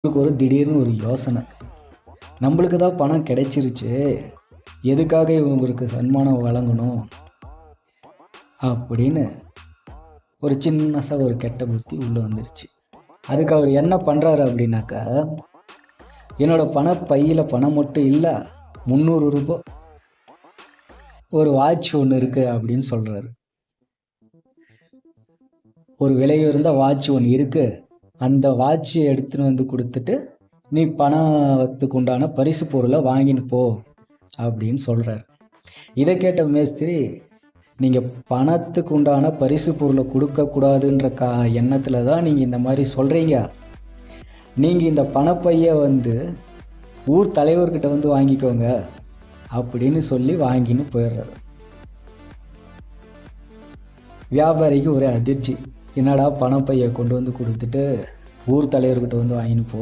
இவருக்கு ஒரு திடீர்னு ஒரு யோசனை. நம்மளுக்கு தான் பணம் கிடைச்சிருச்சு, எதுக்காக இவங்களுக்கு சன்மானம் வழங்கணும் அப்படின்னு ஒரு சின்னசா ஒரு கெட்ட புத்தி உள்ள வந்துருச்சு. அதுக்கு அவர் என்ன பண்றாரு அப்படின்னாக்கா, என்னோட பையில பணம் மட்டும் இல்லை, 300 ரூபாய் ஒரு வாட்ச் ஒன்று இருக்கு அப்படின்னு சொல்றாரு. ஒரு விலையுயர்ந்த வாட்ச் ஒன்று இருக்கு, அந்த வாட்சை எடுத்துன்னு வந்து கொடுத்துட்டு நீ பணத்துக்கு உண்டான பரிசு பொருளை வாங்கின்னு போ அப்படின்னு சொல்றாரு. இதை கேட்ட மேஸ்திரி, நீங்கள் பணத்துக்கு உண்டான பரிசு பொருளை கொடுக்கக்கூடாதுன்ற எண்ணத்தில் தான் நீங்கள் இந்த மாதிரி சொல்கிறீங்க. நீங்கள் இந்த பணப்பையை ஊர் தலைவர்கிட்ட வாங்கிக்கோங்க அப்படின்னு சொல்லி வாங்கின்னு போயிடுறாரு. வியாபாரிக்கு ஒரே அதிர்ச்சி, என்னடா பணப்பையை கொண்டு கொடுத்துட்டு ஊர் தலைவர்கிட்ட வாங்கின்னு போ